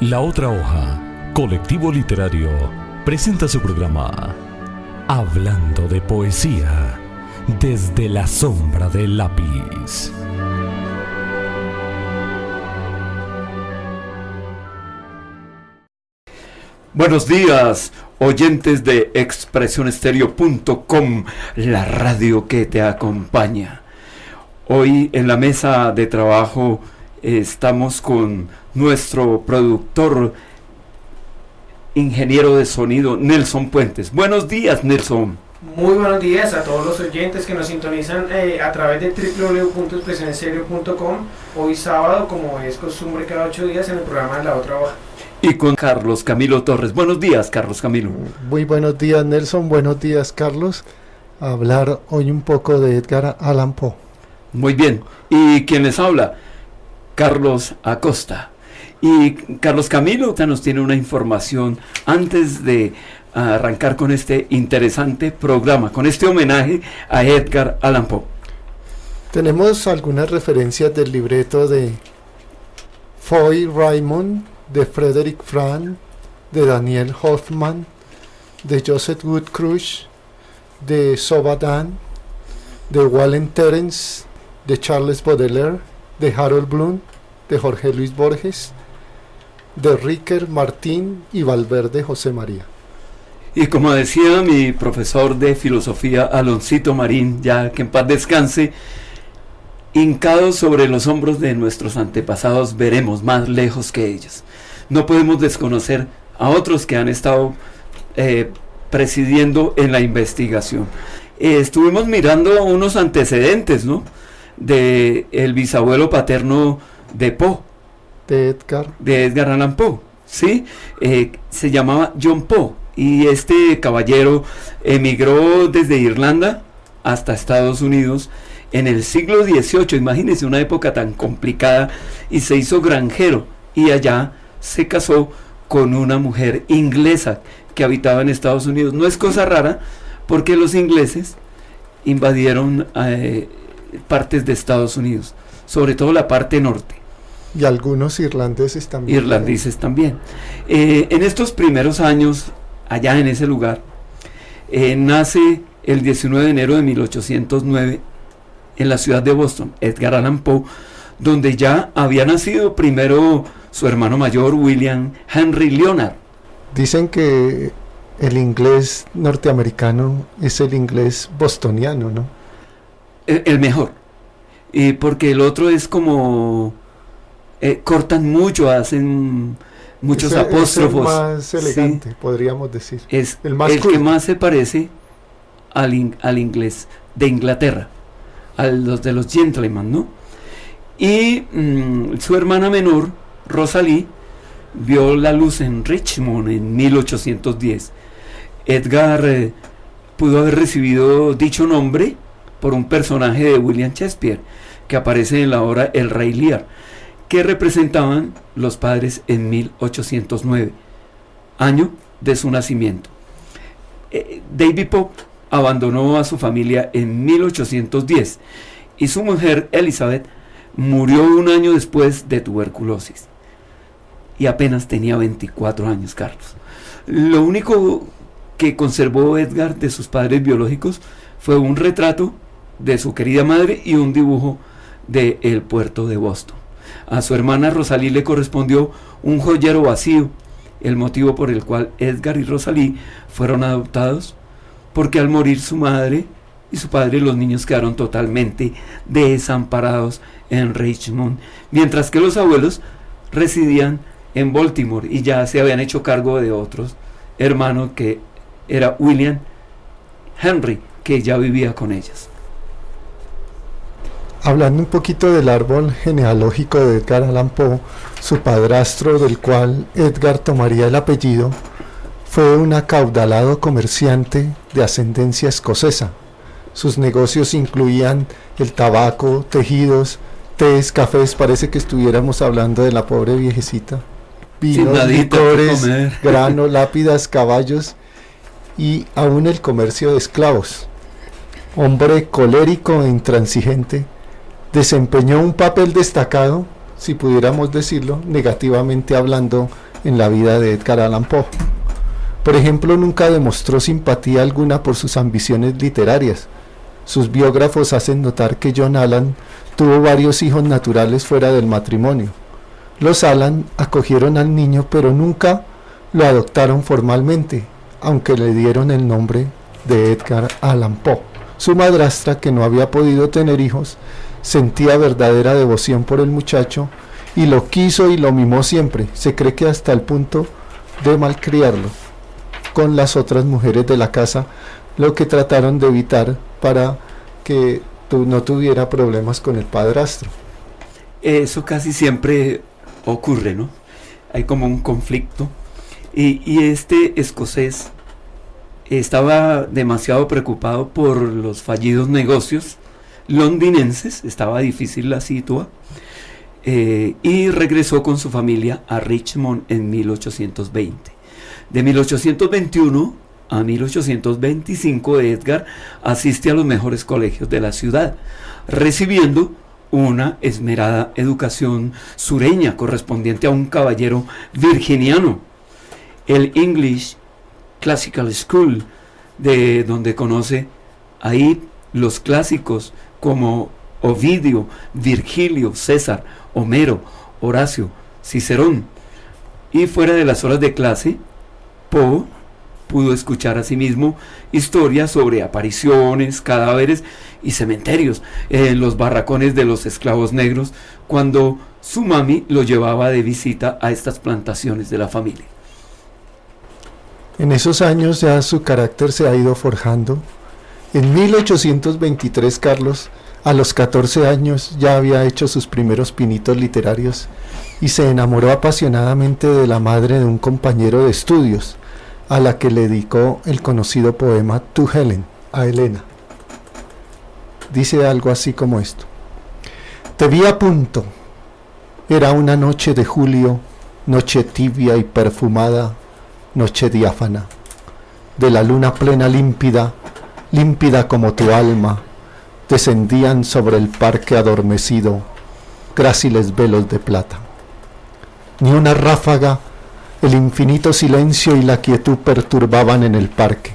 La Otra Hoja, colectivo literario, presenta su programa Hablando de Poesía, desde la sombra del lápiz. Buenos días, oyentes de expresionestereo.com, la radio que te acompaña. Hoy en la mesa de trabajo estamos con nuestro productor, ingeniero de sonido, Nelson Puentes. Buenos días, Nelson. Muy buenos días a todos los oyentes que nos sintonizan a través de www.expresionestereo.com. Hoy sábado, como es costumbre cada 8 días, en el programa de La Otra Hoja. Y con Carlos Camilo Torres. Buenos días, Carlos Camilo. Muy buenos días, Nelson. Buenos días, Carlos. A hablar hoy un poco de Edgar Allan Poe. Muy bien. ¿Y quién les habla? Carlos Acosta. Y Carlos Camilo nos tiene una información antes de arrancar con este interesante programa, con este homenaje a Edgar Allan Poe. Tenemos algunas referencias del libreto de Foy Raymond, de Frederick Frank, de Daniel Hoffman, de Joseph Woodcrush, de Sobadan, de Wallen Terence, de Charles Baudelaire, de Harold Bloom, de Jorge Luis Borges, de Ricker Martín y Valverde José María. Y como decía mi profesor de filosofía, Aloncito Marín, ya que en paz descanse, hincados sobre los hombros de nuestros antepasados veremos más lejos que ellos. No podemos desconocer a otros que han estado presidiendo en la investigación. Estuvimos mirando unos antecedentes, ¿no?, de el bisabuelo paterno de Poe, de Edgar Allan Poe, ¿sí? Se llamaba John Poe, y este caballero emigró desde Irlanda hasta Estados Unidos en el siglo XVIII, imagínense una época tan complicada, y se hizo granjero, y allá se casó con una mujer inglesa que habitaba en Estados Unidos. No es cosa rara, porque los ingleses invadieron partes de Estados Unidos, sobre todo la parte norte. Y algunos irlandeses también. En estos primeros años, allá en ese lugar, nace el 19 de enero de 1809, en la ciudad de Boston, Edgar Allan Poe, donde ya había nacido primero su hermano mayor, William Henry Leonard. Dicen que el inglés norteamericano es el inglés bostoniano, ¿no? El mejor, porque el otro es como cortan mucho, hacen muchos apóstrofos. Es el más elegante, sí, podríamos decir. Es el que más se parece al inglés de Inglaterra, a los de los gentlemen, ¿no? Y su hermana menor, Rosalie, vio la luz en Richmond en 1810. Edgar pudo haber recibido dicho nombre por un personaje de William Shakespeare que aparece en la obra El Rey Lear, que representaban los padres en 1809, año de su nacimiento. David Poe abandonó a su familia en 1810 y su mujer Elizabeth murió un año después de tuberculosis y apenas tenía 24 años, Carlos. Lo único que conservó Edgar de sus padres biológicos fue un retrato de su querida madre y un dibujo de el puerto de Boston. A su hermana Rosalie le correspondió un joyero vacío, el motivo por el cual Edgar y Rosalie fueron adoptados, porque al morir su madre y su padre, los niños quedaron totalmente desamparados en Richmond, mientras que los abuelos residían en Baltimore y ya se habían hecho cargo de otros hermanos, que era William Henry, que ya vivía con ellas. Hablando un poquito del árbol genealógico de Edgar Allan Poe, su padrastro, del cual Edgar tomaría el apellido, fue un acaudalado comerciante de ascendencia escocesa. Sus negocios incluían el tabaco, tejidos, tés, cafés. Parece que estuviéramos hablando de la pobre viejecita. Vinos, licores, grano, lápidas, caballos y aún el comercio de esclavos. Hombre colérico e intransigente, desempeñó un papel destacado, si pudiéramos decirlo, negativamente hablando, en la vida de Edgar Allan Poe. Por ejemplo, nunca demostró simpatía alguna por sus ambiciones literarias. Sus biógrafos hacen notar que John Allan tuvo varios hijos naturales fuera del matrimonio. Los Allan acogieron al niño, pero nunca lo adoptaron formalmente, aunque le dieron el nombre de Edgar Allan Poe. Su madrastra, que no había podido tener hijos, sentía verdadera devoción por el muchacho y lo quiso y lo mimó siempre. Se cree que hasta el punto de malcriarlo con las otras mujeres de la casa, lo que trataron de evitar para que no tuviera problemas con el padrastro. Eso casi siempre ocurre, ¿no? Hay como un conflicto. Y este escocés estaba demasiado preocupado por los fallidos negocios londinenses, estaba difícil la situa, y regresó con su familia a Richmond en 1820. De 1821 a 1825 Edgar asiste a los mejores colegios de la ciudad, recibiendo una esmerada educación sureña correspondiente a un caballero virginiano. El English Classical School, de donde conoce ahí los clásicos como Ovidio, Virgilio, César, Homero, Horacio, Cicerón. Y fuera de las horas de clase, Poe pudo escuchar asimismo historias sobre apariciones, cadáveres y cementerios en los barracones de los esclavos negros, cuando su mami lo llevaba de visita a estas plantaciones de la familia. En esos años ya su carácter se ha ido forjando. En 1823 Carlos, a los 14 años, ya había hecho sus primeros pinitos literarios y se enamoró apasionadamente de la madre de un compañero de estudios, a la que le dedicó el conocido poema To Helen, a Helena. Dice algo así como esto: te vi a punto, era una noche de julio, noche tibia y perfumada, noche diáfana, de la luna plena límpida, límpida como tu alma, descendían sobre el parque adormecido, gráciles velos de plata. Ni una ráfaga, el infinito silencio y la quietud perturbaban en el parque.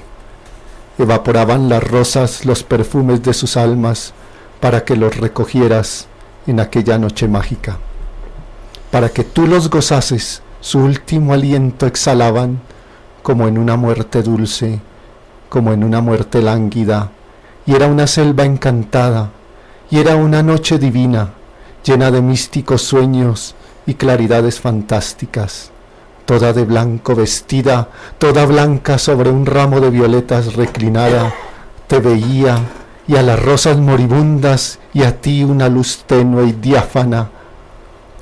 Evaporaban las rosas los perfumes de sus almas para que los recogieras en aquella noche mágica. Para que tú los gozases, su último aliento exhalaban como en una muerte dulce, como en una muerte lánguida, y era una selva encantada, y era una noche divina, llena de místicos sueños y claridades fantásticas. Toda de blanco vestida, toda blanca sobre un ramo de violetas reclinada, te veía, y a las rosas moribundas, y a ti una luz tenue y diáfana,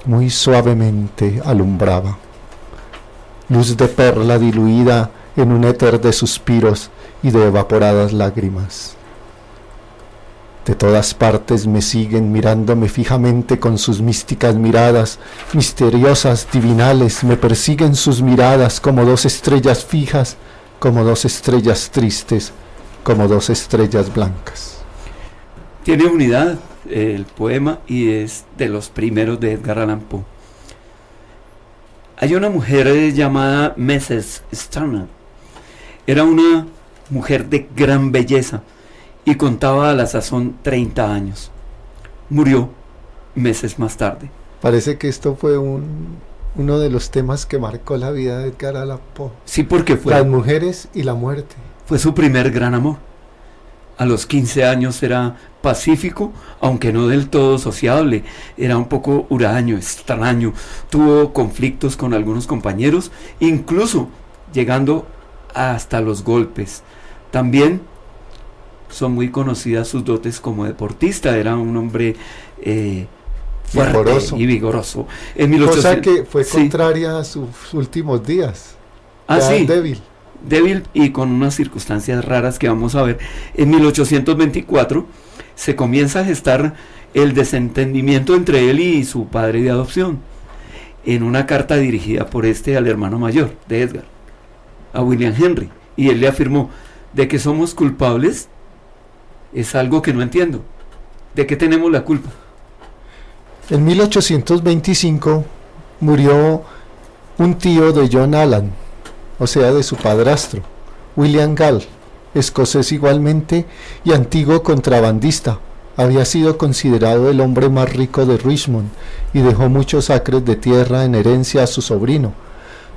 muy suavemente alumbraba. Luz de perla diluida en un éter de suspiros y de evaporadas lágrimas. De todas partes me siguen mirándome fijamente con sus místicas miradas, misteriosas, divinales, me persiguen sus miradas como dos estrellas fijas, como dos estrellas tristes, como dos estrellas blancas. Tiene unidad el poema y es de los primeros de Edgar Allan Poe. Hay una mujer llamada Mrs. Stanard. Era una mujer de gran belleza y contaba a la sazón 30 años. Murió meses más tarde. Parece que esto fue uno de los temas que marcó la vida de Edgar Allan Poe. Sí, porque las mujeres y la muerte. Fue su primer gran amor. A los 15 años era pacífico, aunque no del todo sociable. Era un poco huraño, extraño. Tuvo conflictos con algunos compañeros, incluso llegando hasta los golpes. También son muy conocidas sus dotes como deportista. Era un hombre fuerte vigoroso. Y vigoroso. En 1800, cosa que fue contraria a sus últimos días. Sí. Débil y con unas circunstancias raras que vamos a ver. En 1824 se comienza a gestar el desentendimiento entre él y su padre de adopción, en una carta dirigida por al hermano mayor de Edgar, a William Henry, y él le afirmó: de que somos culpables es algo que no entiendo. ¿De qué tenemos la culpa? En 1825 murió un tío de John Allan, o sea, de su padrastro, William Gall, escocés igualmente y antiguo contrabandista. Había sido considerado el hombre más rico de Richmond y dejó muchos acres de tierra en herencia a su sobrino.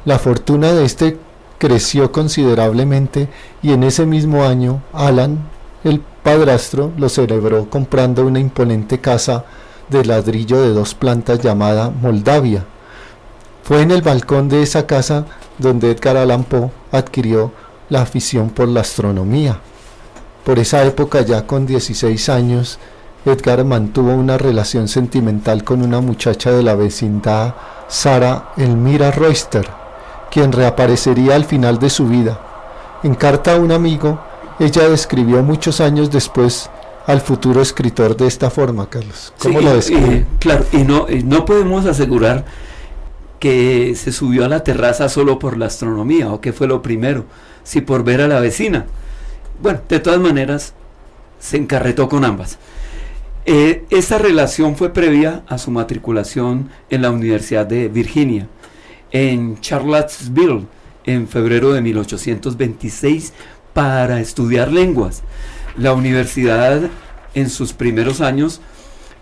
La fortuna de este creció considerablemente y en ese mismo año Allan, el padrastro, lo celebró comprando una imponente casa de ladrillo de 2 plantas llamada Moldavia. Fue en el balcón de esa casa donde Edgar Allan Poe adquirió la afición por la astronomía. Por esa época, ya con 16 años, Edgar mantuvo una relación sentimental con una muchacha de la vecindad, Sarah Elmira Royster, quien reaparecería al final de su vida. En carta a un amigo, ella describió muchos años después al futuro escritor de esta forma, Carlos. ¿Cómo lo describe? Claro, y no podemos asegurar que se subió a la terraza solo por la astronomía, o que fue lo primero, si por ver a la vecina. Bueno, de todas maneras, se encarretó con ambas. Esta relación fue previa a su matriculación en la Universidad de Virginia, en Charlottesville, en febrero de 1826, para estudiar lenguas. La universidad, en sus primeros años,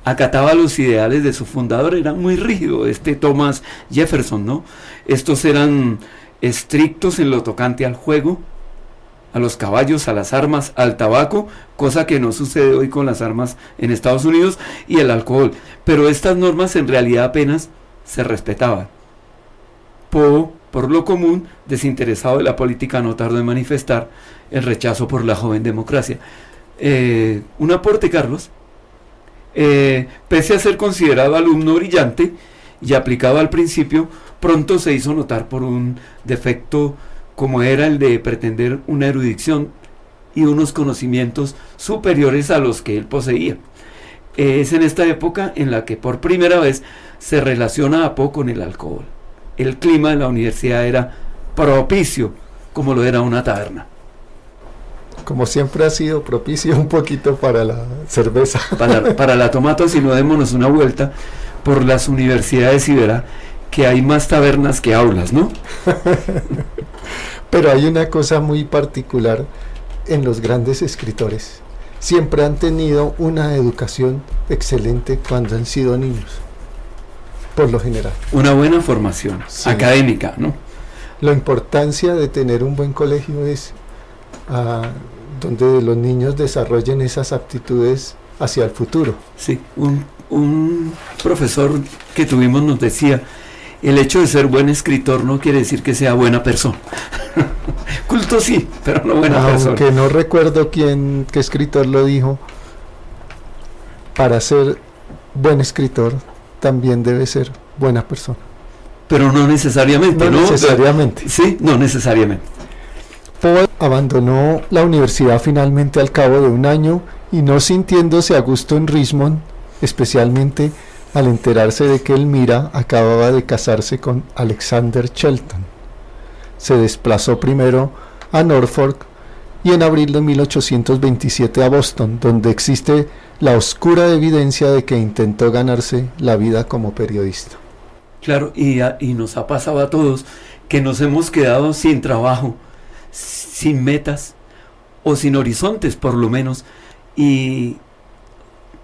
acataba los ideales de su fundador. Era muy rígido, Thomas Jefferson, ¿no? Estos eran estrictos en lo tocante al juego, a los caballos, a las armas, al tabaco, cosa que no sucede hoy con las armas en Estados Unidos, y el alcohol. Pero estas normas en realidad apenas se respetaban. Poe, por lo común, desinteresado de la política, no tardó en manifestar el rechazo por la joven democracia. Un aporte, Carlos. Pese a ser considerado alumno brillante y aplicado al principio, pronto se hizo notar por un defecto como era el de pretender una erudición y unos conocimientos superiores a los que él poseía. Es en esta época en la que por primera vez se relaciona a Poe con el alcohol. El clima de la universidad era propicio, como lo era una taberna. Como siempre ha sido propicio un poquito para la cerveza. Para la tomata, si no, démonos una vuelta por las universidades y verá que hay más tabernas que aulas, ¿no? Pero hay una cosa muy particular en los grandes escritores. Siempre han tenido una educación excelente cuando han sido niños, por lo general. Una buena formación académica, ¿no? La importancia de tener un buen colegio es donde los niños desarrollen esas aptitudes hacia el futuro. Sí, un profesor que tuvimos nos decía: el hecho de ser buen escritor no quiere decir que sea buena persona. Culto sí, pero no buena persona. Aunque no recuerdo qué escritor lo dijo, para ser buen escritor también debe ser buena persona. Pero no necesariamente, ¿no? No necesariamente. Sí, no necesariamente. Poe abandonó la universidad finalmente al cabo de un año y, no sintiéndose a gusto en Richmond, especialmente al enterarse de que Elmira acababa de casarse con Alexander Shelton, se desplazó primero a Norfolk y en abril de 1827 a Boston, donde existe la oscura evidencia de que intentó ganarse la vida como periodista. Claro, y nos ha pasado a todos que nos hemos quedado sin trabajo, sin metas o sin horizontes por lo menos, y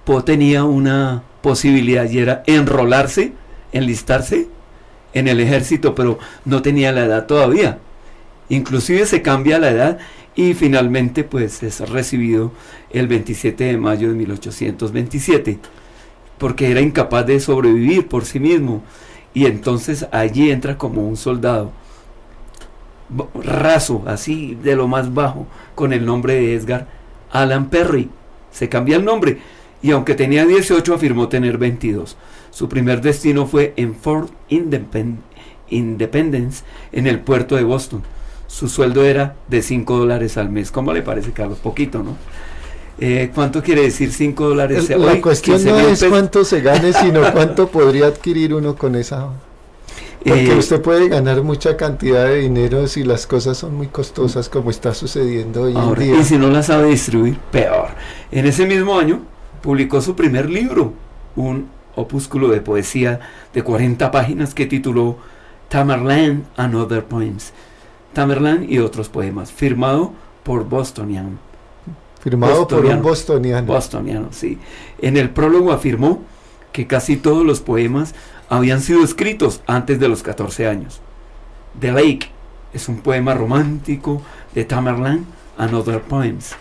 Poe tenía una posibilidad y era enrolarse, enlistarse en el ejército, pero no tenía la edad todavía. Inclusive se cambia la edad y finalmente pues es recibido el 27 de mayo de 1827, porque era incapaz de sobrevivir por sí mismo, y entonces allí entra como un soldado raso, así de lo más bajo, con el nombre de Edgar Allan Perry. Se cambia el nombre y aunque tenía 18 afirmó tener 22. Su primer destino fue en Fort Independence, en el puerto de Boston. Su sueldo era de $5 al mes. ¿Cómo le parece, Carlos? Poquito, ¿no? ¿Cuánto quiere decir $5? La cuestión no es cuánto se gane, sino cuánto podría adquirir uno con esa. Porque usted puede ganar mucha cantidad de dinero si las cosas son muy costosas, como está sucediendo hoy en día. Y si no las sabe distribuir, peor. En ese mismo año publicó su primer libro, un opúsculo de poesía de 40 páginas que tituló Tamerlane and Other Poems. Tamerlane y otros poemas, firmado por Bostonian. Firmado por un bostoniano. Bostoniano, sí. En el prólogo afirmó que casi todos los poemas habían sido escritos antes de los 14 años. The Lake es un poema romántico de Tamerlane and Other Poems.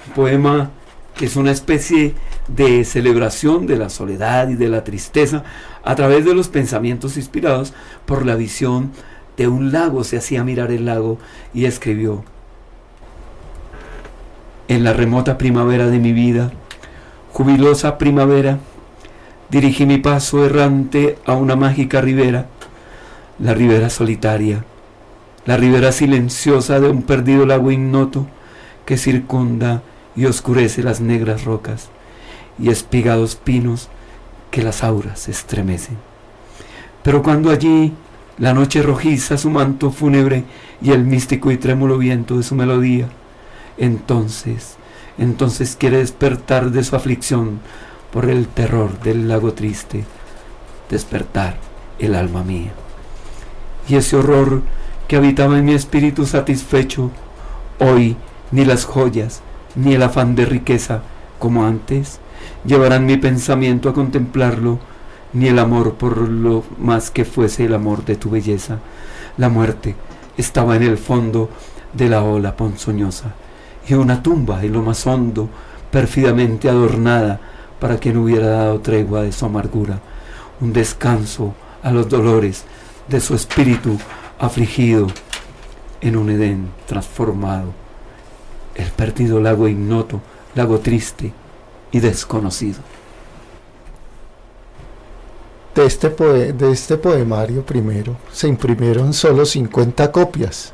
Un poema que es una especie de celebración de la soledad y de la tristeza a través de los pensamientos inspirados por la visión de un lago. Se hacía mirar el lago y escribió: en la remota primavera de mi vida, jubilosa primavera, dirigí mi paso errante a una mágica ribera, la ribera solitaria, la ribera silenciosa de un perdido lago ignoto que circunda y oscurece las negras rocas y espigados pinos que las auras estremecen. Pero cuando allí la noche rojiza su manto fúnebre y el místico y trémulo viento de su melodía, entonces quiere despertar de su aflicción por el terror del lago triste, despertar el alma mía. Y ese horror que habitaba en mi espíritu satisfecho, hoy ni las joyas ni el afán de riqueza como antes llevarán mi pensamiento a contemplarlo, ni el amor por lo más que fuese el amor de tu belleza. La muerte estaba en el fondo de la ola ponzoñosa, y una tumba en lo más hondo, pérfidamente adornada para que no hubiera dado tregua de su amargura, un descanso a los dolores de su espíritu afligido en un Edén transformado, el perdido lago ignoto, lago triste y desconocido. De este poemario primero se imprimieron solo 50 copias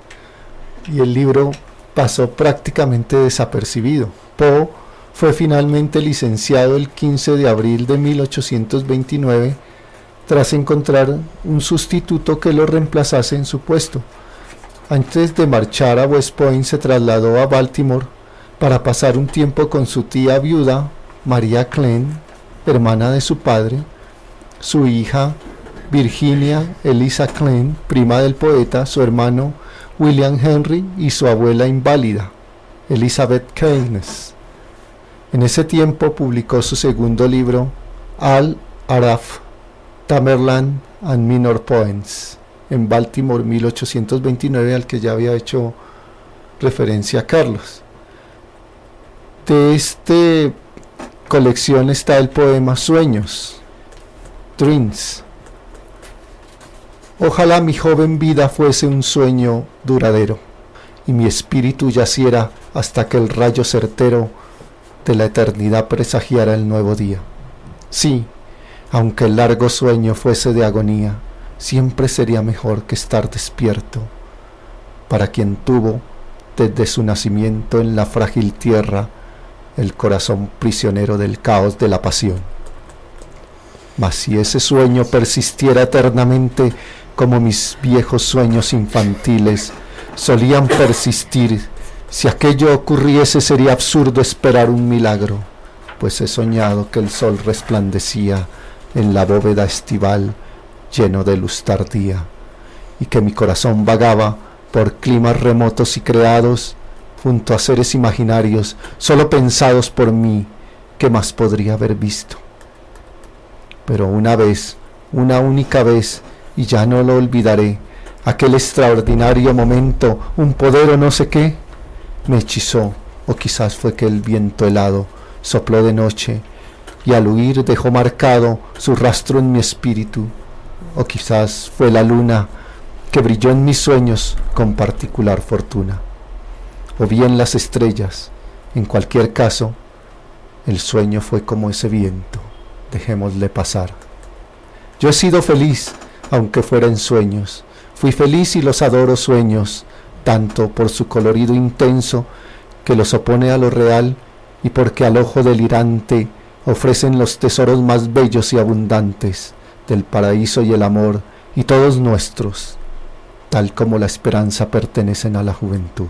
y el libro pasó prácticamente desapercibido. Poe fue finalmente licenciado el 15 de abril de 1829 tras encontrar un sustituto que lo reemplazase en su puesto. Antes de marchar a West Point se trasladó a Baltimore para pasar un tiempo con su tía viuda, María Klein, hermana de su padre, su hija Virginia Eliza Klein, prima del poeta, su hermano William Henry y su abuela inválida, Elizabeth Keynes. En ese tiempo publicó su segundo libro, Al-Araf, Tamerlane and Minor Poems, en Baltimore 1829, al que ya había hecho referencia Carlos. De esta colección está el poema Sueños, Dreams. Ojalá mi joven vida fuese un sueño duradero, y mi espíritu yaciera hasta que el rayo certero de la eternidad presagiara el nuevo día. Sí, aunque el largo sueño fuese de agonía, siempre sería mejor que estar despierto, para quien tuvo, desde su nacimiento en la frágil tierra, el corazón prisionero del caos de la pasión. Mas si ese sueño persistiera eternamente, como mis viejos sueños infantiles solían persistir, si aquello ocurriese sería absurdo esperar un milagro, pues he soñado que el sol resplandecía en la bóveda estival lleno de luz tardía, y que mi corazón vagaba por climas remotos y creados, junto a seres imaginarios, solo pensados por mí, ¿qué más podría haber visto? Pero una vez, una única vez, y ya no lo olvidaré, aquel extraordinario momento, un poder o no sé qué, me hechizó, o quizás fue que el viento helado sopló de noche, y al huir dejó marcado su rastro en mi espíritu, o quizás fue la luna que brilló en mis sueños con particular fortuna, o bien las estrellas. En cualquier caso, el sueño fue como ese viento, dejémosle pasar. Yo he sido feliz, aunque fuera en sueños, fui feliz y los adoro sueños, tanto por su colorido intenso que los opone a lo real, y porque al ojo delirante ofrecen los tesoros más bellos y abundantes del paraíso y el amor, y todos nuestros, tal como la esperanza pertenecen a la juventud.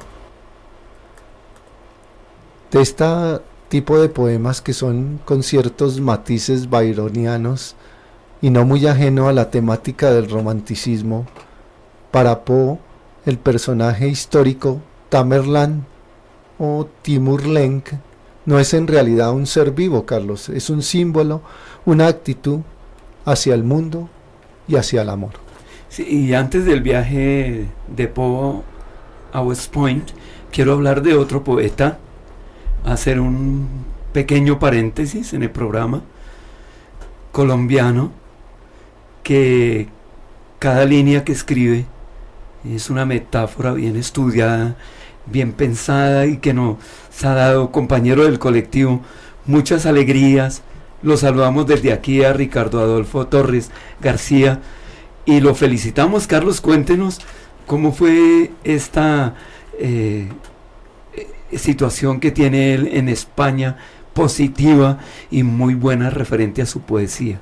De este tipo de poemas, que son con ciertos matices byronianos, y no muy ajeno a la temática del romanticismo, para Poe el personaje histórico Tamerlán o Timur Lenk no es en realidad un ser vivo, Carlos, es un símbolo, una actitud hacia el mundo y hacia el amor. Sí, y antes del viaje de Poe a West Point, quiero hablar de otro poeta, hacer un pequeño paréntesis en el programa, colombiano, que cada línea que escribe es una metáfora bien estudiada, bien pensada, y que nos ha dado, compañero del colectivo, muchas alegrías. Lo saludamos desde aquí a Ricardo Adolfo Torres García y lo felicitamos. Carlos, cuéntenos cómo fue esta situación que tiene él en España, positiva y muy buena referente a su poesía.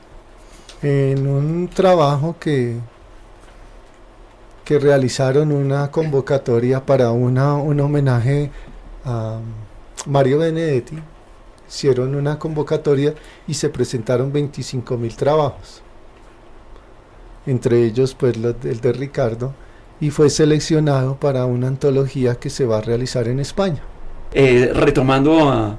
En un trabajo que realizaron, una convocatoria para un homenaje a Mario Benedetti, hicieron una convocatoria y se presentaron 25.000 trabajos, entre ellos pues el de Ricardo, y fue seleccionado para una antología que se va a realizar en España. Retomando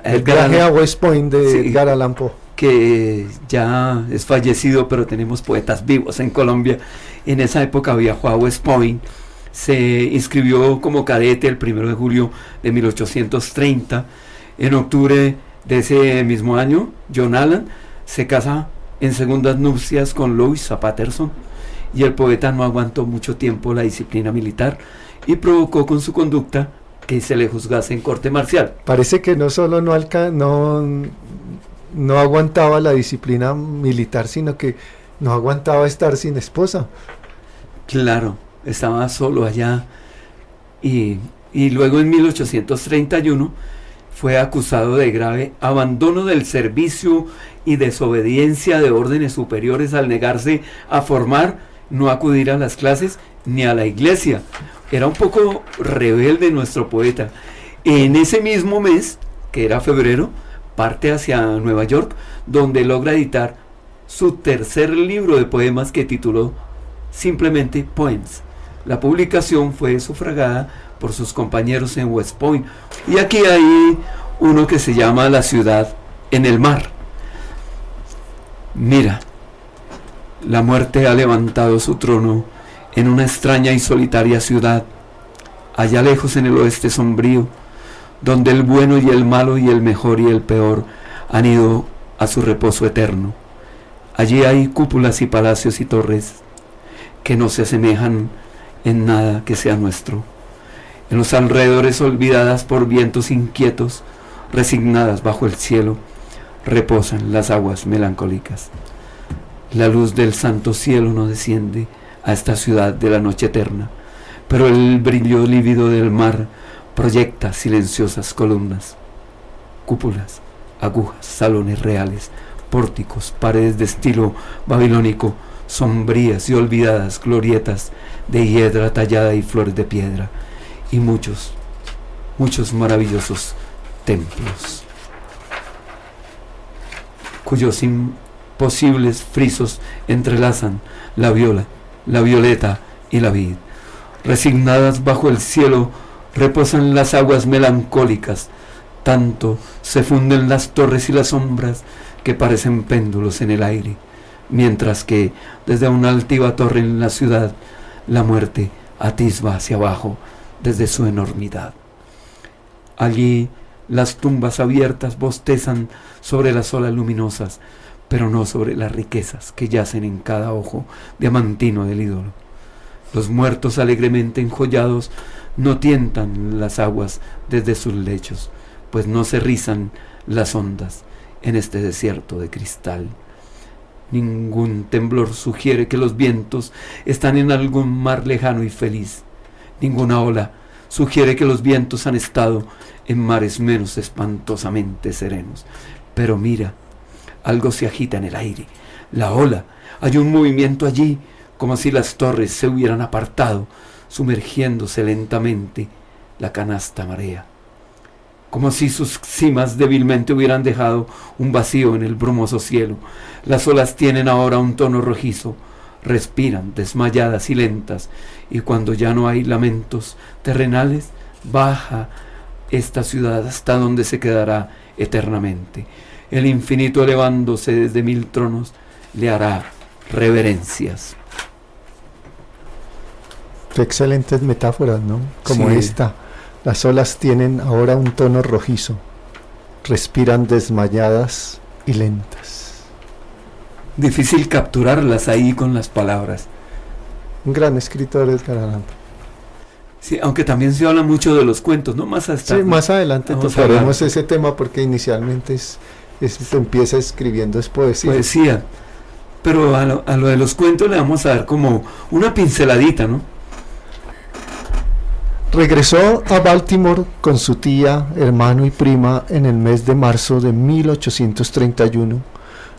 el viaje a West Point de sí, Edgar Allan Poe, que ya es fallecido, pero tenemos poetas vivos en Colombia. En esa época viajó a West Point, se inscribió como cadete el 1 de julio de 1830. En octubre de ese mismo año, John Allan se casa en segundas nupcias con Louisa Patterson, y el poeta no aguantó mucho tiempo la disciplina militar y provocó con su conducta que se le juzgase en corte marcial. Parece que no solo no aguantaba la disciplina militar, sino que no aguantaba estar sin esposa. Claro, estaba solo allá, y luego en 1831 fue acusado de grave abandono del servicio y desobediencia de órdenes superiores al negarse a formar, no acudir a las clases ni a la iglesia. Era un poco rebelde nuestro poeta. En ese mismo mes, que era febrero, parte hacia Nueva York, donde logra editar su tercer libro de poemas, que tituló simplemente Poems. La publicación fue sufragada por sus compañeros en West Point. Y aquí hay uno que se llama La ciudad en el mar. Mira, la muerte ha levantado su trono en una extraña y solitaria ciudad, allá lejos en el oeste sombrío, donde el bueno y el malo y el mejor y el peor han ido a su reposo eterno. Allí hay cúpulas y palacios y torres que no se asemejan en nada que sea nuestro. En los alrededores, olvidadas por vientos inquietos, resignadas bajo el cielo, reposan las aguas melancólicas. La luz del santo cielo no desciende a esta ciudad de la noche eterna, pero el brillo lívido del mar proyecta silenciosas columnas, cúpulas, agujas, salones reales, pórticos, paredes de estilo babilónico, sombrías y olvidadas glorietas de hiedra tallada y flores de piedra, y muchos maravillosos templos, cuyos imposibles frisos entrelazan la viola, la violeta y la vid. Resignadas bajo el cielo reposan las aguas melancólicas, tanto se funden las torres y las sombras que parecen péndulos en el aire, mientras que desde una altiva torre en la ciudad la muerte atisba hacia abajo desde su enormidad. Allí las tumbas abiertas bostezan sobre las olas luminosas, pero no sobre las riquezas que yacen en cada ojo diamantino del ídolo. Los muertos alegremente enjollados no tientan las aguas desde sus lechos, pues no se rizan las ondas en este desierto de cristal. Ningún temblor sugiere que los vientos están en algún mar lejano y feliz. Ninguna ola sugiere que los vientos han estado en mares menos espantosamente serenos. Pero mira, algo se agita en el aire. La ola, hay un movimiento allí, como si las torres se hubieran apartado, sumergiéndose lentamente la canasta marea. como si sus cimas débilmente hubieran dejado un vacío en el brumoso cielo. Las olas tienen ahora un tono rojizo, respiran desmayadas y lentas, y cuando ya no hay lamentos terrenales, baja esta ciudad hasta donde se quedará eternamente. El infinito elevándose desde 1000 tronos le hará reverencias. Qué excelentes metáforas, ¿no? Como Sí. esta. Las olas tienen ahora un tono rojizo. Respiran desmayadas y lentas. Difícil capturarlas ahí con las palabras. Un gran escritor, Edgar Allan Poe. Sí, aunque también se habla mucho de los cuentos, ¿no? Más hasta Sí, más adelante vamos a tocaremos hablar. ese tema porque inicialmente empieza escribiendo es poesía. poesía. Pero a lo de los cuentos le vamos a dar como una pinceladita, ¿no? Regresó a Baltimore con su tía, hermano y prima en el mes de marzo de 1831.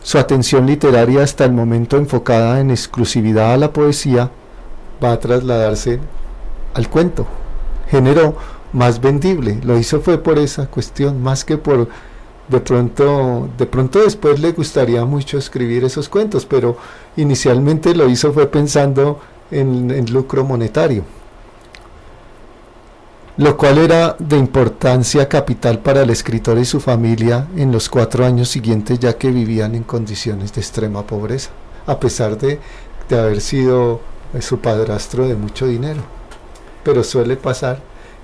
Su atención literaria, hasta el momento enfocada en exclusividad a la poesía, va a trasladarse al cuento, género más vendible. Lo hizo fue por esa cuestión, más que por de pronto después le gustaría mucho escribir esos cuentos, pero inicialmente lo hizo fue pensando en lucro monetario, lo cual era de importancia capital para el escritor y su familia en los 4 años siguientes, ya que vivían en condiciones de extrema pobreza, a pesar de haber sido su padrastro de mucho dinero. Pero suele pasar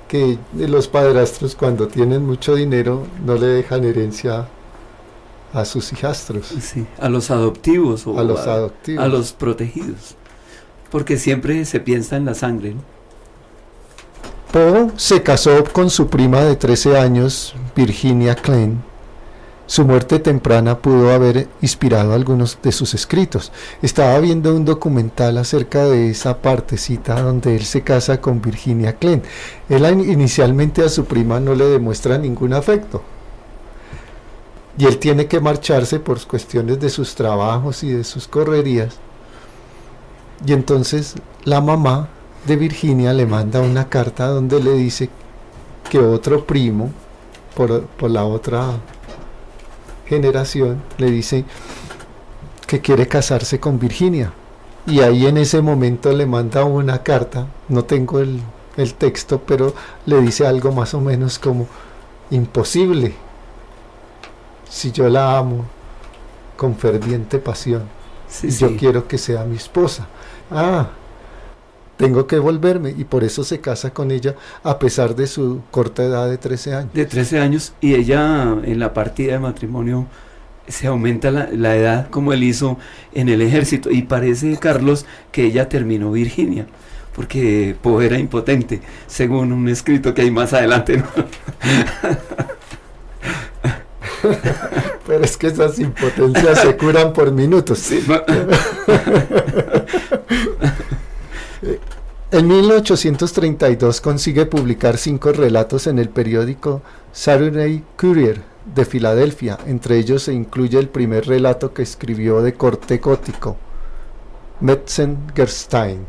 que los padrastros, cuando tienen mucho dinero, no le dejan herencia a sus hijastros, Sí, a los adoptivos o a los adoptivos. a los protegidos. Porque siempre se piensa en la sangre, ¿no? Poe se casó con su prima de 13 años, Virginia Klein. Su muerte temprana pudo haber inspirado algunos de sus escritos. Estaba viendo un documental acerca de esa partecita donde él se casa con Virginia Klein. Él inicialmente a su prima no le demuestra ningún afecto. Y él tiene que marcharse por cuestiones de sus trabajos y de sus correrías. Y entonces la mamá de Virginia le manda una carta donde le dice que otro primo, por la otra generación, le dice que quiere casarse con Virginia. Y ahí en ese momento le manda una carta, no tengo el texto, pero le dice algo más o menos como: imposible, si yo la amo con ferviente pasión, Sí, y sí. yo quiero que sea mi esposa. Tengo que volverme, y por eso se casa con ella a pesar de su corta edad de 13 años. De 13 años, y ella en la partida de matrimonio se aumenta la edad, como él hizo en el ejército, y parece, Carlos, que ella terminó Virginia, porque Poe era impotente, según un escrito que hay más adelante, ¿no? Pero es que esas impotencias se curan por minutos. Sí, ¿no? En 1832 consigue publicar 5 relatos en el periódico Saturday Courier de Filadelfia. Entre ellos se incluye el primer relato que escribió de corte gótico, Metzengerstein,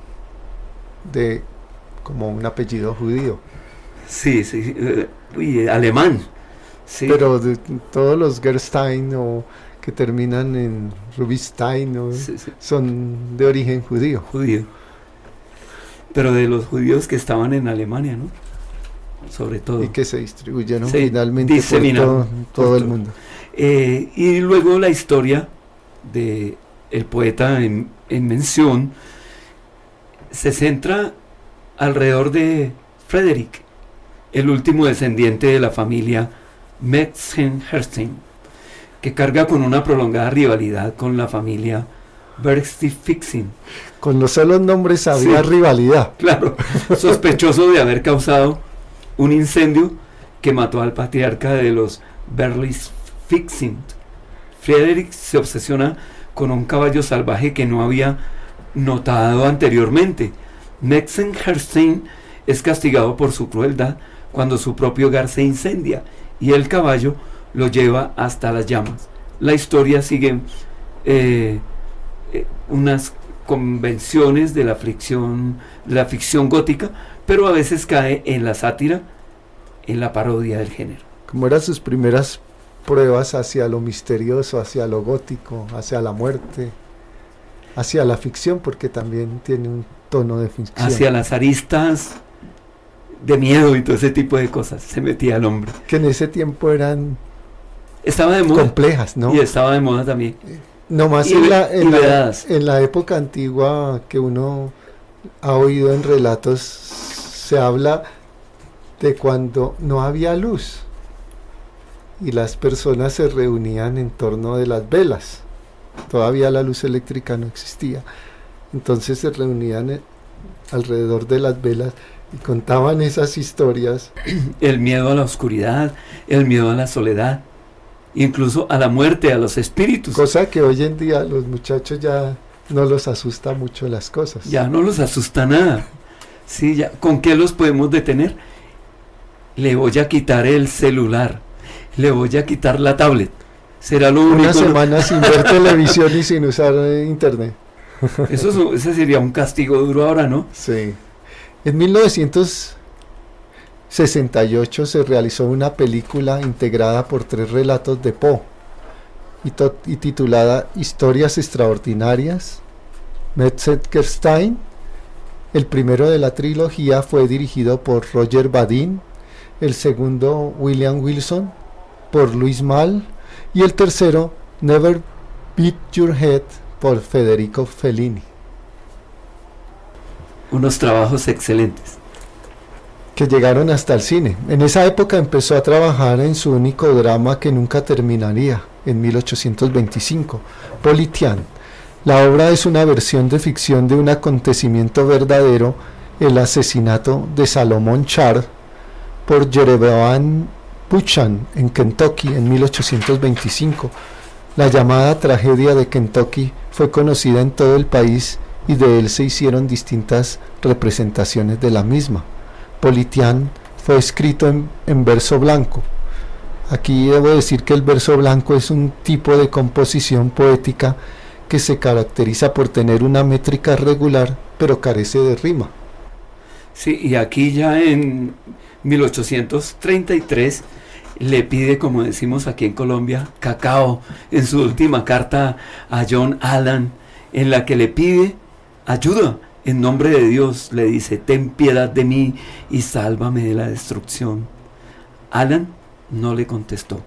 de como un apellido judío. Sí, sí, alemán. Sí. Pero de todos los Gerstein o que terminan en Rubinstein Sí, sí. son de origen judío. Judío. Pero de los judíos que estaban en Alemania, ¿no? Sobre todo. Y que se distribuyeron Se finalmente por diseminaron todo por el todo. mundo. Y luego la historia de el poeta en mención se centra alrededor de Frederick, el último descendiente de la familia Metzengerstein, que carga con una prolongada rivalidad con la familia Bergstieg-Fixing. Con los solos nombres había Sí. rivalidad. Claro, sospechoso de haber causado un incendio que mató al patriarca de los Bergstieg-Fixing. Frederick se obsesiona con un caballo salvaje que no había notado anteriormente. Metzengerstein es castigado por su crueldad cuando su propio hogar se incendia y el caballo lo lleva hasta las llamas. La historia sigue unas convenciones de la ficción gótica, pero a veces cae en la sátira, en la parodia del género. como eran sus primeras pruebas hacia lo misterioso, hacia lo gótico, hacia la muerte, hacia la ficción, porque también tiene un tono de ficción. Hacia las aristas de miedo y todo ese tipo de cosas se metía el hombre. Que en ese tiempo eran Estaba de moda. complejas, ¿no? Y estaba de moda también. Nomás y en la época antigua que uno ha oído en relatos, se habla de cuando no había luz y las personas se reunían en torno de las velas. Todavía la luz eléctrica no existía. Entonces se reunían alrededor de las velas y contaban esas historias. El miedo a la oscuridad, el miedo a la soledad, incluso a la muerte, a los espíritus. Cosa que hoy en día los muchachos ya no los asusta mucho las cosas. Ya no los asusta nada. Sí, ya, ¿con qué los podemos detener? Le voy a quitar el celular, le voy a quitar la tablet. Será lo único. Una semana sin ver televisión y sin usar internet. Ese sería un castigo duro ahora, ¿no? Sí. En 1968 se realizó una película integrada por 3 relatos de Poe y titulada Historias Extraordinarias, Metzengerstein. El primero de la trilogía fue dirigido por Roger Vadim, el segundo William Wilson por Louis Malle y el tercero Never Beat Your Head por Federico Fellini. Unos trabajos excelentes. Que llegaron hasta el cine. En esa época empezó a trabajar en su único drama que nunca terminaría, en 1825, Politian. La obra es una versión de ficción de un acontecimiento verdadero, el asesinato de Salomón Char por Jeroboam Buchan en Kentucky en 1825. La llamada tragedia de Kentucky fue conocida en todo el país y de él se hicieron distintas representaciones de la misma. Politian fue escrito en verso blanco. Aquí debo decir que el verso blanco es un tipo de composición poética que se caracteriza por tener una métrica regular, pero carece de rima. Sí, y aquí ya en 1833 le pide, como decimos aquí en Colombia, cacao, en su última carta a John Allan, en la que le pide ayuda. En nombre de Dios le dice: ten piedad de mí y sálvame de la destrucción. Allan no le contestó.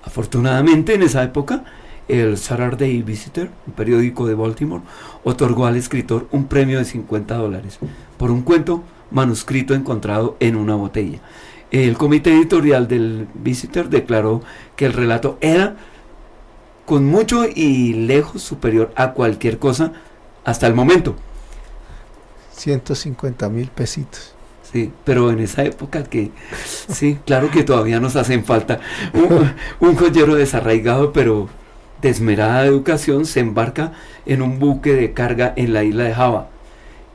Afortunadamente en esa época el Saturday Visitor, un periódico de Baltimore, otorgó al escritor un premio de $50 por un cuento manuscrito encontrado en una botella. El comité editorial del Visitor declaró que el relato era con mucho y lejos superior a cualquier cosa hasta el momento. 150,000 pesitos. Sí, pero en esa época que, sí, claro que todavía nos hacen falta. Un joyero desarraigado pero de esmerada educación se embarca en un buque de carga en la isla de Java.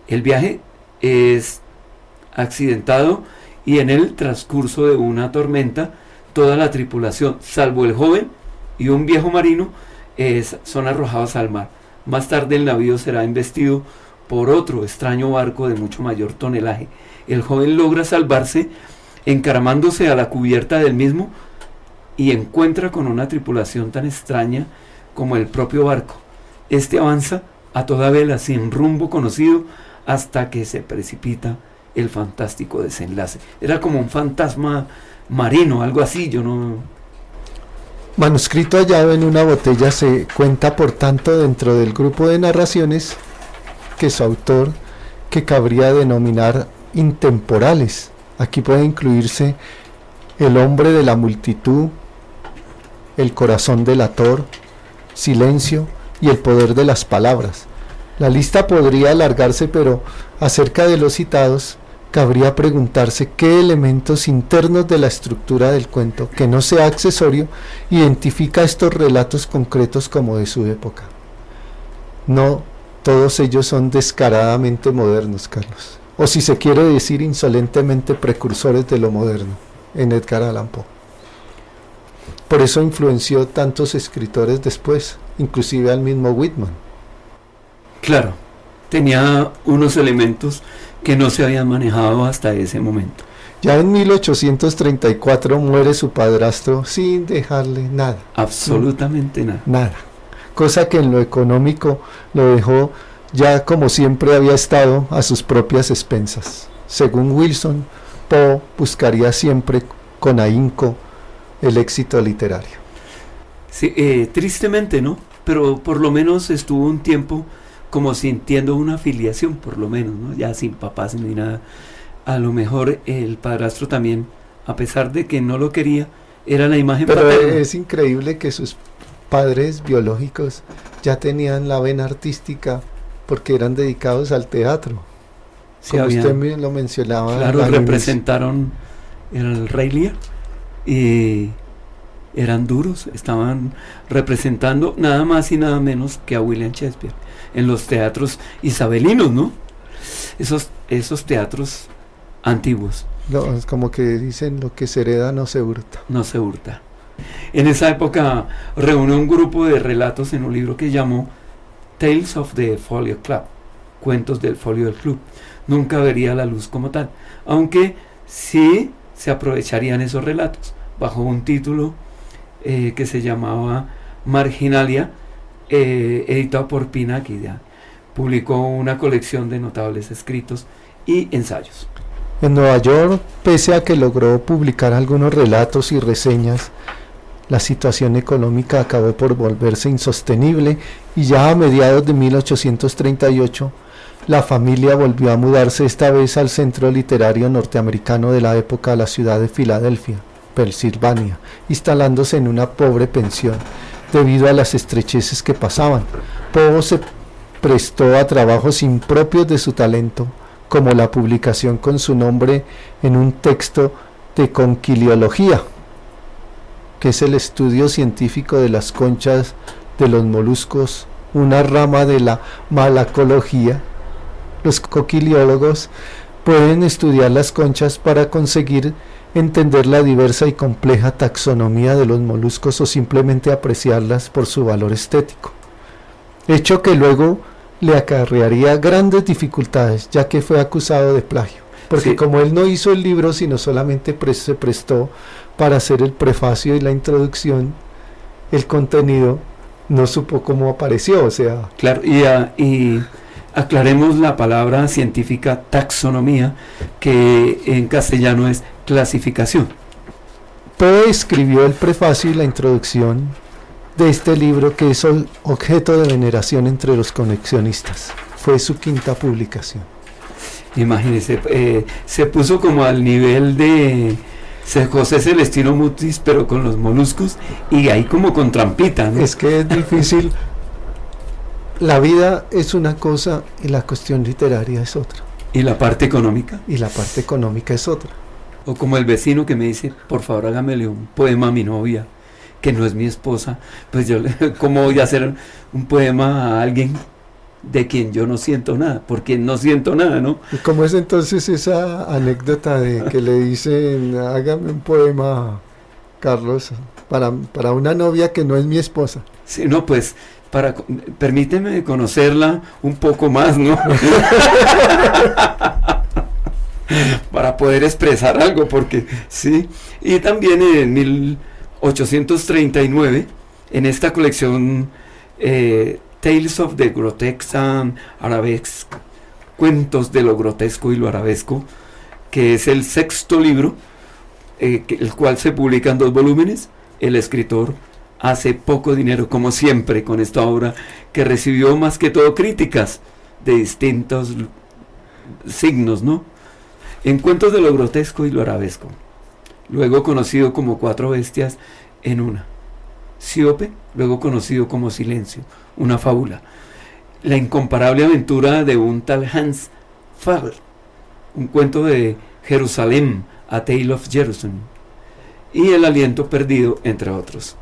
El viaje es accidentado y en el transcurso de una tormenta toda la tripulación, salvo el joven y un viejo marino, son arrojados al mar. Más tarde el navío será embestido por otro extraño barco de mucho mayor tonelaje. El joven logra salvarse encaramándose a la cubierta del mismo y encuentra con una tripulación tan extraña como el propio barco. Este avanza a toda vela sin rumbo conocido hasta que se precipita el fantástico desenlace. Era como un fantasma marino, algo así, yo no... Manuscrito hallado en una botella se cuenta por tanto dentro del grupo de narraciones que su autor, que cabría denominar intemporales. Aquí puede incluirse El hombre de la multitud, El corazón delator, Silencio y El poder de las palabras. La lista podría alargarse, pero acerca de los citados cabría preguntarse qué elementos internos de la estructura del cuento, que no sea accesorio, identifica estos relatos concretos como de su época. No todos ellos son descaradamente modernos, Carlos, o si se quiere decir insolentemente precursores de lo moderno, en Edgar Allan Poe. Por eso influenció tantos escritores después, inclusive al mismo Whitman. Claro, tenía unos elementos que no se habían manejado hasta ese momento. Ya en 1834 muere su padrastro sin dejarle nada. Absolutamente nada. Nada. Cosa que en lo económico lo dejó ya como siempre había estado a sus propias expensas. Según Wilson, Poe buscaría siempre con ahínco el éxito literario. Sí, tristemente, ¿no? Pero por lo menos estuvo un tiempo como sintiendo una filiación, por lo menos, ¿no? Ya sin papás ni nada. A lo mejor el padrastro también, a pesar de que no lo quería, era la imagen Pero paterna. es increíble que sus padres biológicos ya tenían la vena artística porque eran dedicados al teatro. Sí, Como había- usted lo mencionaba. Claro, al inicio. representaron el Rey Lear y eran duros, estaban representando nada más y nada menos que a William Shakespeare en los teatros isabelinos, ¿no? Esos teatros antiguos, No, es como que dicen, lo que se hereda no se hurta. no se hurta. En esa época reunió un grupo de relatos en un libro que llamó Tales of the Folio Club, cuentos del folio del club. Nunca vería la luz como tal, aunque sí se aprovecharían esos relatos bajo un título que se llamaba Marginalia, editado por Pinaki. Publicó una colección de notables escritos y ensayos. En Nueva York, pese a que logró publicar algunos relatos y reseñas, la situación económica acabó por volverse insostenible y ya a mediados de 1838 la familia volvió a mudarse esta vez al centro literario norteamericano de la época, la ciudad de Filadelfia, Pensilvania, instalándose en una pobre pensión debido a las estrecheces que pasaban. Poe se prestó a trabajos impropios de su talento, como la publicación con su nombre en un texto de conquiliología, que es el estudio científico de las conchas de los moluscos, una rama de la malacología. Los conquiliólogos pueden estudiar las conchas para conseguir entender la diversa y compleja taxonomía de los moluscos o simplemente apreciarlas por su valor estético, hecho que luego le acarrearía grandes dificultades, ya que fue acusado de plagio, porque Sí. como él no hizo el libro, sino solamente se prestó para hacer el prefacio y la introducción, el contenido no supo cómo apareció, o sea, Claro, y aclaremos la palabra científica taxonomía, que en castellano es clasificación. Poe escribió el prefacio y la introducción de este libro, que es objeto de veneración entre los coleccionistas. Fue su quinta publicación. Imagínense, se puso como al nivel de José Celestino Mutis, pero con los moluscos, y ahí como con trampita, ¿no? Es que es difícil. La vida es una cosa y la cuestión literaria es otra. Y la parte económica, Y la parte económica es otra. o como el vecino que me dice, por favor hágamele un poema a mi novia, que no es mi esposa. Pues yo, ¿cómo voy a hacer un poema a alguien de quien yo no siento nada? Porque no siento nada, ¿no? ¿Y cómo es entonces esa anécdota de que le dicen, hágame un poema, Carlos, para una novia que no es mi esposa? Sí, no, pues, permíteme conocerla un poco más, ¿no? Para poder expresar algo, porque sí. Y también en 1839, en esta colección Tales of the Grotesque and Arabesque, cuentos de lo grotesco y lo arabesco, que es el sexto libro, el cual se publica en 2 volúmenes, el escritor hace poco dinero, como siempre, con esta obra, que recibió más que todo críticas de distintos signos, ¿no? En cuentos de lo grotesco y lo arabesco, luego conocido como 4 bestias en una. Siope, luego conocido como Silencio, una fábula. La incomparable aventura de un tal Hans Pfeffer, un cuento de Jerusalén, A Tale of Jerusalem, y El aliento perdido, entre otros.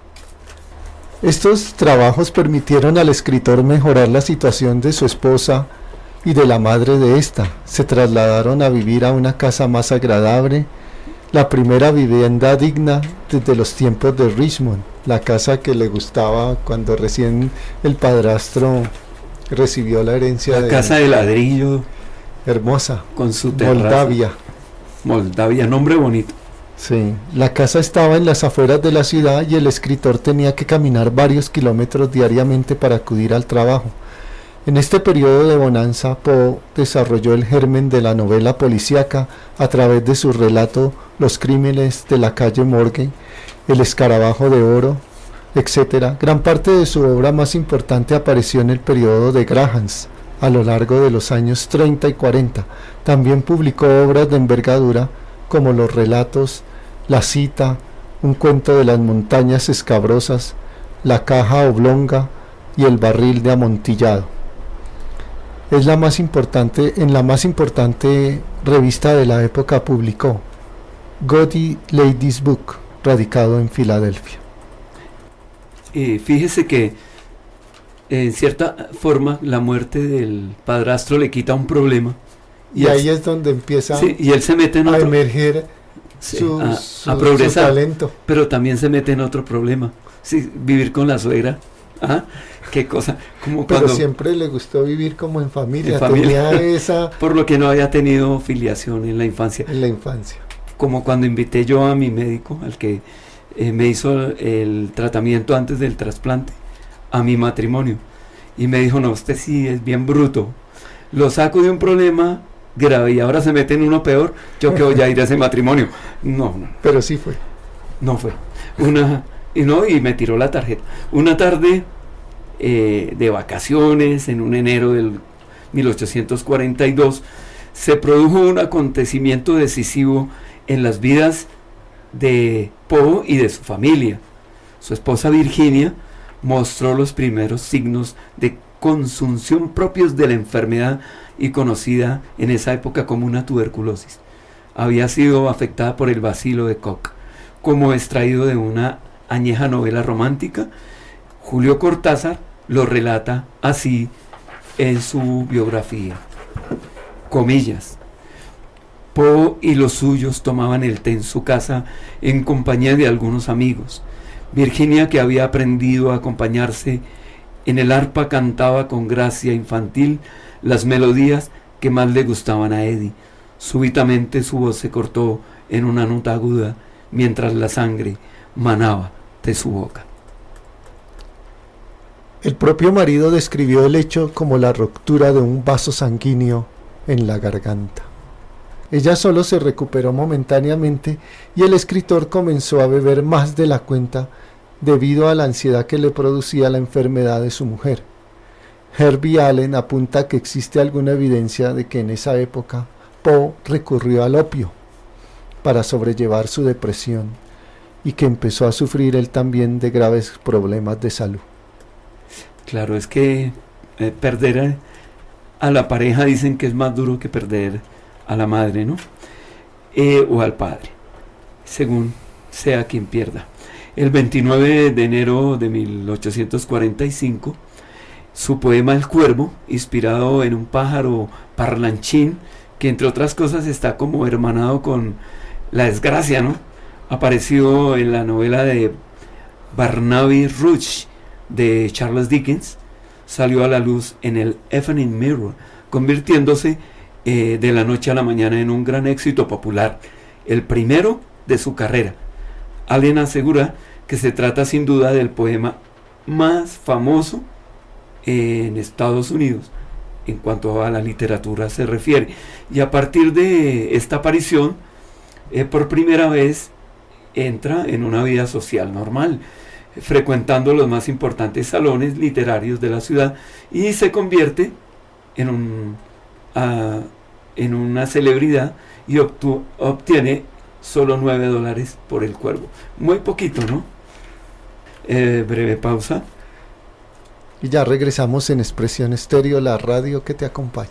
Estos trabajos permitieron al escritor mejorar la situación de su esposa y de la madre de esta. Se trasladaron a vivir a una casa más agradable, la primera vivienda digna desde los tiempos de Richmond, la casa que le gustaba cuando recién el padrastro recibió la herencia La casa de ladrillo hermosa, con su terraza. Moldavia. Moldavia, nombre bonito. Sí, la casa estaba en las afueras de la ciudad y el escritor tenía que caminar varios kilómetros diariamente para acudir al trabajo. En este periodo de bonanza, Poe desarrolló el germen de la novela policíaca a través de su relato Los crímenes de la calle Morgue, El escarabajo de oro, etc. Gran parte de su obra más importante apareció en el periodo de Grahams, a lo largo de los años 30 y 40. También publicó obras de envergadura como los relatos La cita, Un cuento de las montañas escabrosas, La caja oblonga y El barril de amontillado. Es la más importante, en la más importante revista de la época publicó Godey Ladies Book, radicado en Filadelfia. Fíjese que en cierta forma la muerte del padrastro le quita un problema. Y ahí es donde empieza y él se mete en a otro, emerger a progresar, su talento. pero también se mete en otro problema. Sí, vivir con la suegra. ¿Ah? Qué cosa. Como Pero cuando, siempre le gustó vivir como en familia. En familia. Tenía esa por lo que no había tenido filiación en la infancia. en la infancia. Como cuando invité yo a mi médico, al que me hizo el tratamiento antes del trasplante, a mi matrimonio. Y me dijo, no, usted sí es bien bruto. Lo saco de un problema grave y ahora se mete en uno peor. Yo que voy a ir a ese matrimonio. No. Pero sí fue. No fue. Y me tiró la tarjeta. Una tarde de vacaciones, en un enero del 1842, se produjo un acontecimiento decisivo en las vidas de Poe y de su familia. Su esposa Virginia mostró los primeros signos de consunción propios de la enfermedad y conocida en esa época como una tuberculosis. Había sido afectada por el bacilo de Koch, como extraído de una añeja novela romántica. Julio Cortázar lo relata así en su biografía. Comillas. Poe y los suyos tomaban el té en su casa en compañía de algunos amigos. Virginia, que había aprendido a acompañarse en el arpa, cantaba con gracia infantil las melodías que más le gustaban a Eddie. Súbitamente su voz se cortó en una nota aguda mientras la sangre manaba de su boca. El propio marido describió el hecho como la ruptura de un vaso sanguíneo en la garganta. Ella solo se recuperó momentáneamente y el escritor comenzó a beber más de la cuenta debido a la ansiedad que le producía la enfermedad de su mujer. Herbie Allen apunta que existe alguna evidencia de que en esa época Poe recurrió al opio para sobrellevar su depresión y que empezó a sufrir él también de graves problemas de salud. Claro, es que perder a la pareja dicen que es más duro que perder a la madre, ¿no? O al padre, según sea quien pierda. El 29 de enero de 1845, su poema El Cuervo, inspirado en un pájaro parlanchín, que entre otras cosas está como hermanado con la desgracia, ¿no? Apareció en la novela de Barnaby Rudge de Charles Dickens, salió a la luz en el Evening Mirror, convirtiéndose de la noche a la mañana en un gran éxito popular, el primero de su carrera. Allen asegura que se trata sin duda del poema más famoso en Estados Unidos en cuanto a la literatura se refiere, y a partir de esta aparición por primera vez entra en una vida social normal, frecuentando los más importantes salones literarios de la ciudad, y se convierte en una celebridad y obtiene solo $9 por El Cuervo. Muy poquito, ¿no? Breve pausa. Y ya regresamos en Expresión Estéreo, la radio que te acompaña.